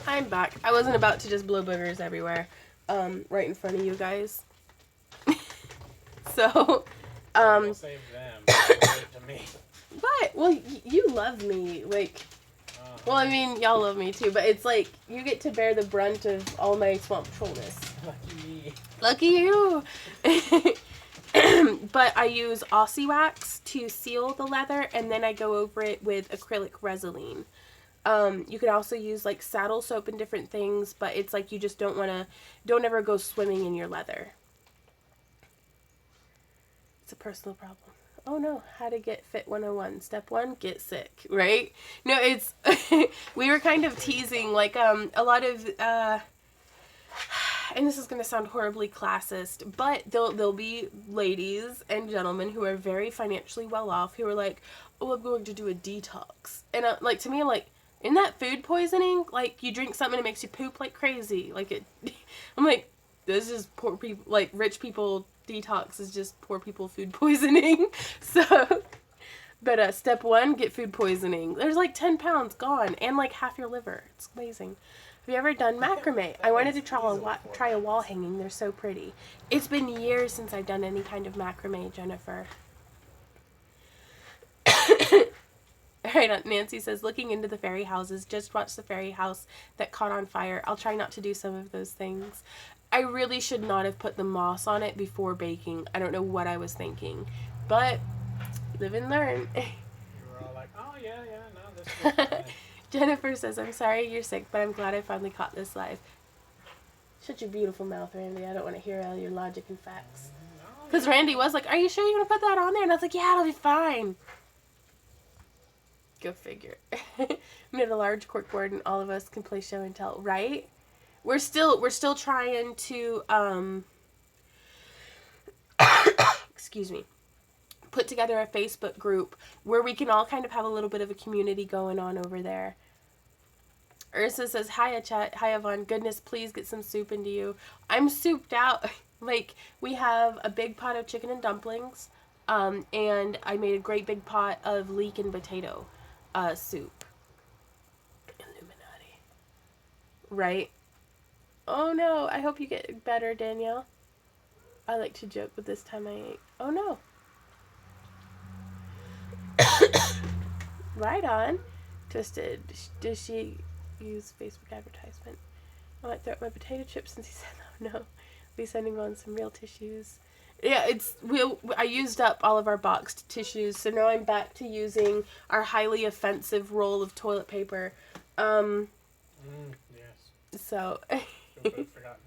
I'm back. I wasn't about to just blow boogers everywhere, right in front of you guys. So, I'll save them. Give it to me. What? Well, you love me, like. Well, I mean, y'all love me too, but it's like you get to bear the brunt of all my swamp trollness. Lucky me. Lucky you. But I use Aussie wax to seal the leather, and then I go over it with acrylic Resolene. You could also use like saddle soap and different things, but it's like you just don't ever go swimming in your leather. It's a personal problem. Oh no, how to get fit 101. Step 1, get sick, right? No, it's, we were kind of teasing, like, a lot of, and this is going to sound horribly classist, but there'll be ladies and gentlemen who are very financially well off who are like, oh, I'm going to do a detox. And, like, to me, I'm like, isn't that food poisoning? Like, you drink something and it makes you poop like crazy. Like, I'm like, this is poor people, like, rich people detox is just poor people food poisoning. So, but step 1, get food poisoning. There's like 10 pounds gone and like half your liver. It's amazing. Have you ever done macrame? I wanted to try a wall hanging. They're so pretty. It's been years since I've done any kind of macrame, Jennifer. Alright, Nancy says, looking into the fairy houses, just watched the fairy house that caught on fire. I'll try not to do some of those things. I really should not have put the moss on it before baking. I don't know what I was thinking. But, live and learn. You were all like, oh yeah, no, this is fine. Jennifer says, I'm sorry you're sick, but I'm glad I finally caught this live. Shut your beautiful mouth, Randy. I don't want to hear all your logic and facts. Because Randy was like, are you sure you're going to put that on there? And I was like, yeah, it'll be fine. Go figure. We need a large corkboard and all of us can play show and tell, right? We're still trying to excuse me, put together a Facebook group where we can all kind of have a little bit of a community going on over there. Ursa says, hiya chat, hi Yvonne, goodness, please get some soup into you. I'm souped out. Like, we have a big pot of chicken and dumplings, and I made a great big pot of leek and potato soup. Right? Oh no, I hope you get better, Danielle. I like to joke, but this time I ain't. Oh no. Right on. Twisted. Does she use Facebook advertisement? I might throw up my potato chips since he said, oh no. Be sending on some real tissues. Yeah, I used up all of our boxed tissues, so now I'm back to using our highly offensive roll of toilet paper. Yes. So. Forgotten.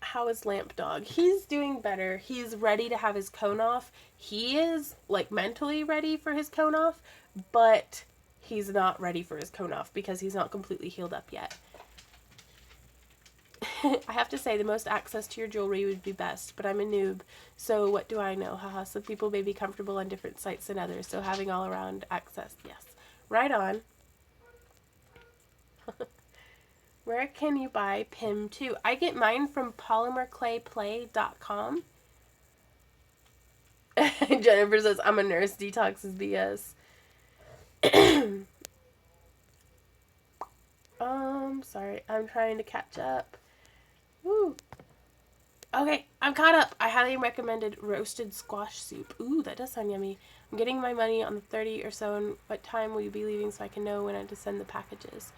How is Lamp Dog? He's doing better. He's ready to have his cone off. He is, like, mentally ready for his cone off, but he's not ready for his cone off because he's not completely healed up yet. I have to say, the most access to your jewelry would be best, but I'm a noob, so what do I know? Haha, some people may be comfortable on different sites than others, so having all around access, yes. Right on. Where can you buy PIM 2? I get mine from polymerclayplay.com. Jennifer says, I'm a nurse. Detox is BS. Sorry. I'm trying to catch up. Woo. Okay, I'm caught up. I highly recommended roasted squash soup. Ooh, that does sound yummy. I'm getting my money on the 30 or so. And what time will you be leaving so I can know when to send the packages?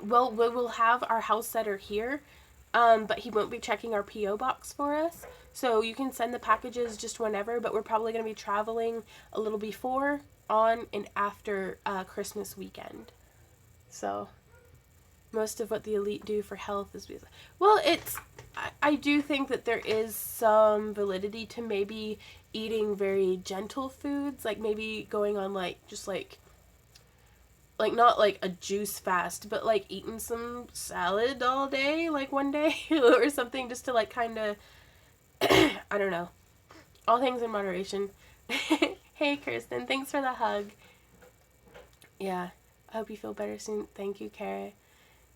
Well, we will have our house setter here, but he won't be checking our P.O. box for us. So you can send the packages just whenever, but we're probably going to be traveling a little before, on, and after Christmas weekend. So most of what the elite do for health is... Well, I do think that there is some validity to maybe eating very gentle foods, like maybe going on just not like a juice fast, but like eating some salad all day, like one day or something, just to like kind of, I don't know. All things in moderation. Hey, Kirsten, thanks for the hug. Yeah, I hope you feel better soon. Thank you, Kara.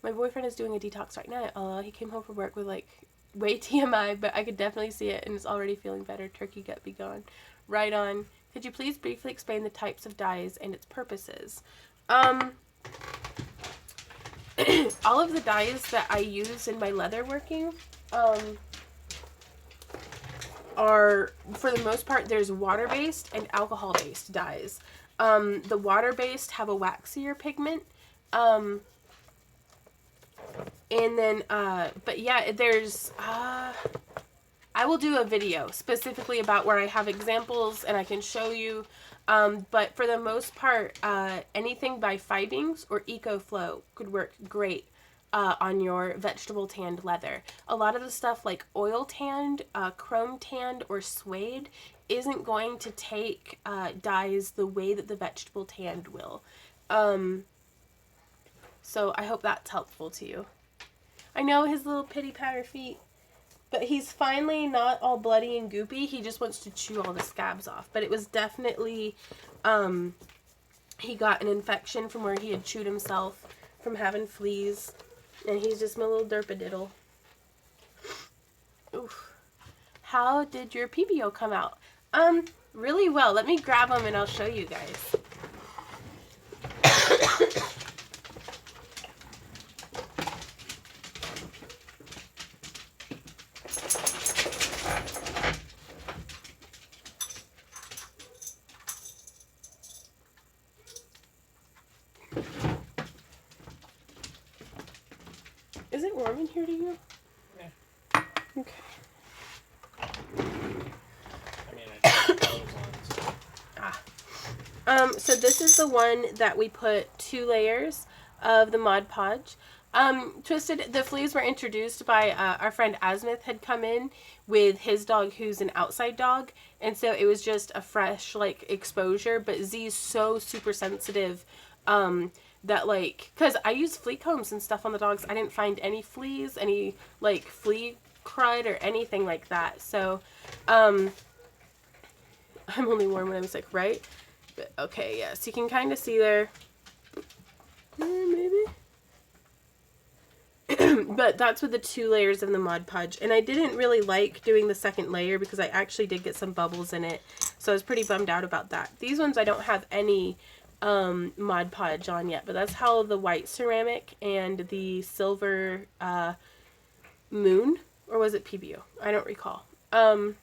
My boyfriend is doing a detox right now. Although he came home from work with like way TMI, but I could definitely see it and is already feeling better. Turkey gut be gone. Right on. Could you please briefly explain the types of dyes and its purposes? All of the dyes that I use in my leather working are, for the most part, there's water-based and alcohol-based dyes. The water-based have a waxier pigment. And then, but yeah, there's, I will do a video specifically about where I have examples and I can show you. But for the most part, anything by Fibings or EcoFlow could work great on your vegetable tanned leather. A lot of the stuff like oil tanned, chrome tanned, or suede isn't going to take dyes the way that the vegetable tanned will. So I hope that's helpful to you. I know his little pitty patter feet. But he's finally not all bloody and goopy. He just wants to chew all the scabs off. But it was definitely, he got an infection from where he had chewed himself from having fleas. And he's just my little derpadiddle. Oof. How did your PBO come out? Really well. Let me grab them and I'll show you guys. Is it warm in here to you? Yeah. Okay. I mean, I have clothes on, so. So this is the one that we put 2 layers of the Mod Podge. Twisted, the fleas were introduced by our friend Asmith had come in with his dog who's an outside dog. And so it was just a fresh, like, exposure. But Z's so super sensitive that, like, because I use flea combs and stuff on the dogs. I didn't find any fleas, any, like, flea crud or anything like that. So, I'm only warm when I'm sick, right? But, okay, yes, yeah, so you can kind of see there. Maybe? But that's with the 2 layers of the Mod Podge. And I didn't really like doing the second layer because I actually did get some bubbles in it. So I was pretty bummed out about that. These ones I don't have any Mod Podge on yet, but that's how the white ceramic and the silver moon, or was it PBO? I don't recall. That's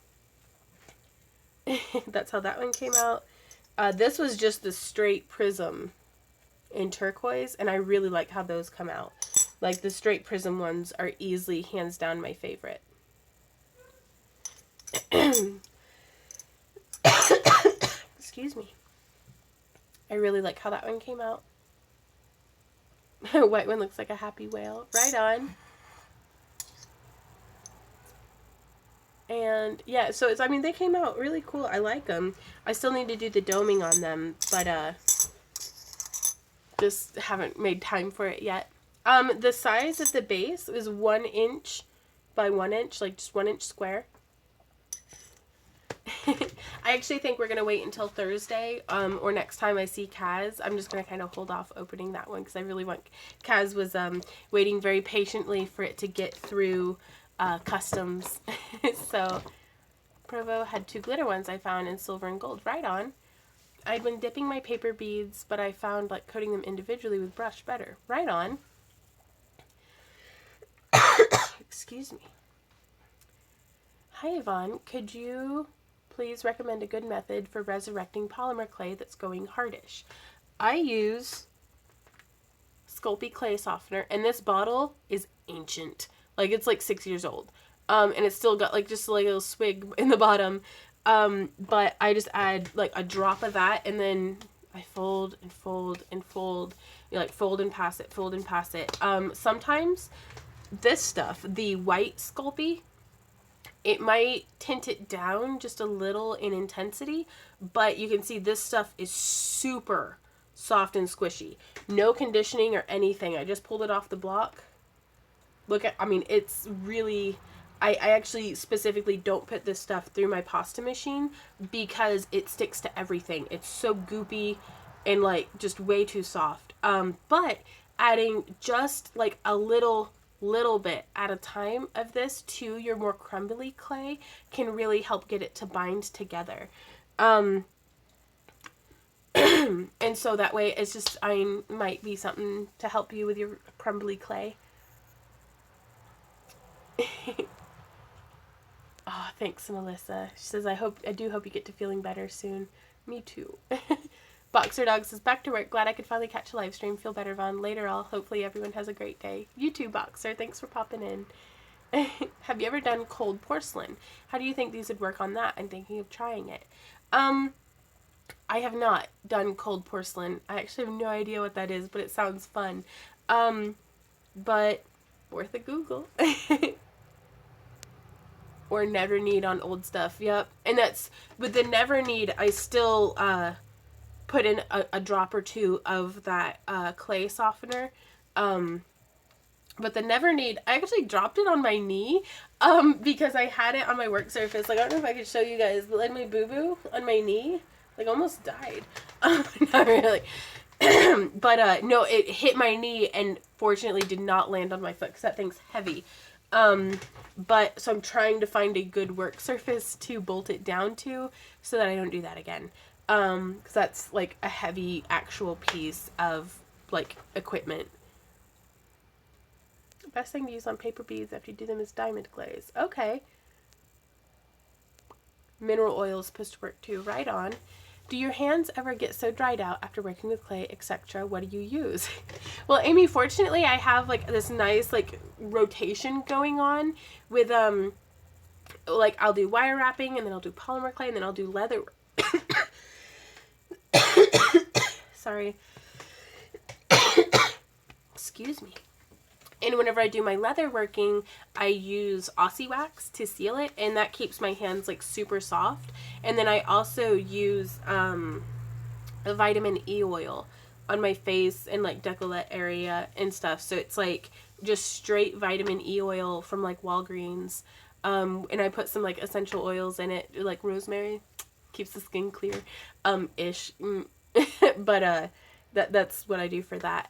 how that one came out. This was just the straight prism in turquoise, and I really like how those come out. Like, the straight prism ones are easily, hands down, my favorite. Excuse me. I really like how that one came out. White one looks like a happy whale. Right on. And yeah, so it's, I mean, they came out really cool. I like them. I still need to do the doming on them, but just haven't made time for it yet. The size of the base is 1 inch by 1 inch, like just 1 inch square. I actually think we're going to wait until Thursday, or next time I see Kaz. I'm just going to kind of hold off opening that one because I really want... Kaz was waiting very patiently for it to get through customs. So, Provo had 2 glitter ones I found in silver and gold. Right on. I'd been dipping my paper beads, but I found like coating them individually with brush better. Right on. Excuse me. Hi, Yvonne. Could you please recommend a good method for resurrecting polymer clay that's going hardish? I use Sculpey clay softener, and this bottle is ancient. Like, it's like 6 years old. And it's still got like just like a little swig in the bottom. But I just add like a drop of that, and then I fold and fold and fold. You like fold and pass it, fold and pass it. Sometimes this stuff, the white Sculpey, it might tint it down just a little in intensity, but you can see this stuff is super soft and squishy. No conditioning or anything. I just pulled it off the block. Look at, I mean, it's really, I actually specifically don't put this stuff through my pasta machine because it sticks to everything. It's so goopy and like just way too soft. But adding just like a little bit at a time of this to your more crumbly clay can really help get it to bind together. And so that way it's just, I might be something to help you with your crumbly clay. Oh, thanks, Melissa. She says, I do hope you get to feeling better soon. Me too. Boxer Dog says, back to work. Glad I could finally catch a live stream. Feel better, Vaughn. Later all. Hopefully everyone has a great day. You too, Boxer. Thanks for popping in. Have you ever done cold porcelain? How do you think these would work on that? I'm thinking of trying it. I have not done cold porcelain. I actually have no idea what that is, but it sounds fun. But worth a Google. Or never need on old stuff. Yep. And that's, with the never need, I still put in a drop or two of that clay softener. But the never need, I actually dropped it on my knee because I had it on my work surface. Like, I don't know if I could show you guys, but like my boo-boo on my knee, like, almost died. Not really. But no, it hit my knee and fortunately did not land on my foot because that thing's heavy. But so I'm trying to find a good work surface to bolt it down to so that I don't do that again. Because that's like a heavy actual piece of like equipment. The best thing to use on paper beads after you do them is diamond glaze. Okay. Mineral oil is supposed to work too. Right on. Do your hands ever get so dried out after working with clay, etc.? What do you use? Well, Amy, fortunately, I have like this nice like rotation going on with like I'll do wire wrapping and then I'll do polymer clay and then I'll do leather. Sorry. Excuse me. And whenever I do my leather working, I use Aussie wax to seal it, and that keeps my hands like super soft. And then I also use a vitamin E oil on my face and like décolleté area and stuff. So it's like just straight vitamin E oil from like Walgreens. And I put some like essential oils in it, like rosemary, keeps the skin clear, ish. But that's what I do for that.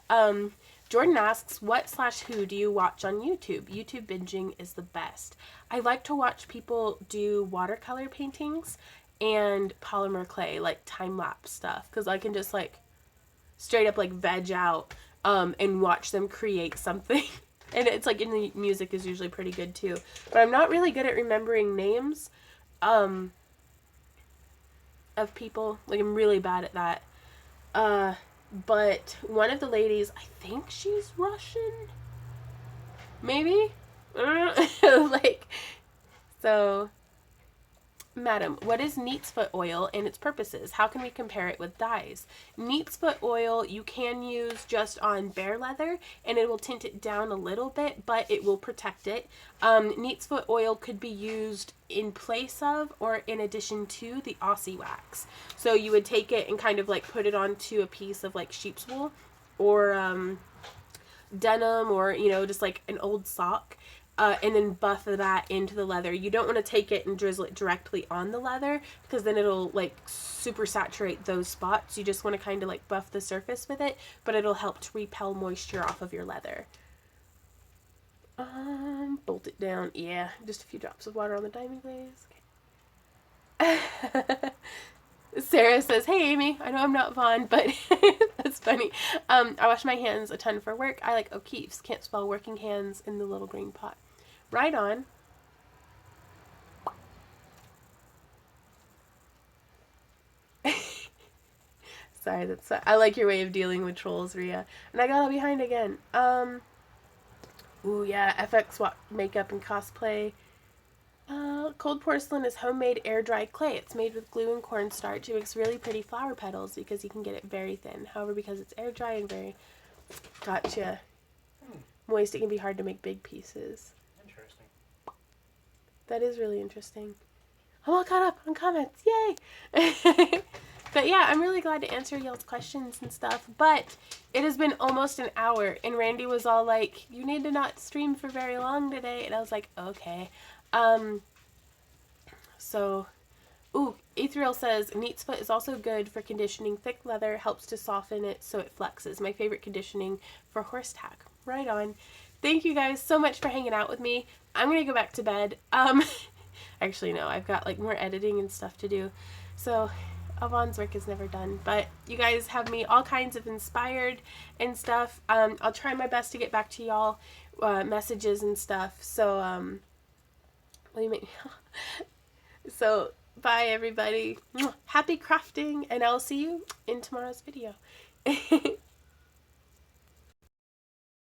Jordan asks, what/who do you watch on YouTube? YouTube binging is the best. I like to watch people do watercolor paintings and polymer clay, like time-lapse stuff, because I can just like straight up like veg out and watch them create something. And it's like, in the music is usually pretty good too. But I'm not really good at remembering names of people. Like, I'm really bad at that. But one of the ladies, I think she's Russian. Maybe? Like, so, Madam, what is neat's foot oil and its purposes? How can we compare it with dyes? Neat's foot oil you can use just on bare leather, and it will tint it down a little bit, but it will protect it. Neat's foot oil could be used in place of or in addition to the Aussie wax. So you would take it and kind of like put it onto a piece of like sheep's wool or denim, or, you know, just like an old sock. And then buff that into the leather. You don't want to take it and drizzle it directly on the leather, because then it'll like super saturate those spots. You just want to kind of like buff the surface with it, but it'll help to repel moisture off of your leather. Bolt it down. Yeah, just a few drops of water on the diamond glaze. Okay. Sarah says, "Hey Amy, I know I'm not Vaughn, but that's funny. I wash my hands a ton for work. I like O'Keeffe's. Can't spell working hands in the little green pot." Right on. Sorry, that's I like your way of dealing with trolls, Rhea. And I got all behind again. Ooh yeah, FX makeup and cosplay. Cold porcelain is homemade air-dried clay. It's made with glue and cornstarch. It makes really pretty flower petals because you can get it very thin. However, because it's air-dry and very... Gotcha. Moist, it can be hard to make big pieces. Interesting. That is really interesting. I'm all caught up on comments. Yay! But yeah, I'm really glad to answer y'all's questions and stuff. But it has been almost an hour, and Randy was all like, "You need to not stream for very long today." And I was like, okay. So, ooh, Ethereal says, neat's foot is also good for conditioning thick leather, helps to soften it so it flexes. My favorite conditioning for horse tack. Right on. Thank you guys so much for hanging out with me. I'm gonna go back to bed. Actually, no, I've got like more editing and stuff to do. So, Avon's work is never done. But you guys have me all kinds of inspired and stuff. I'll try my best to get back to y'all, messages and stuff. So, what do you mean? So, bye everybody. Happy crafting, and I'll see you in tomorrow's video.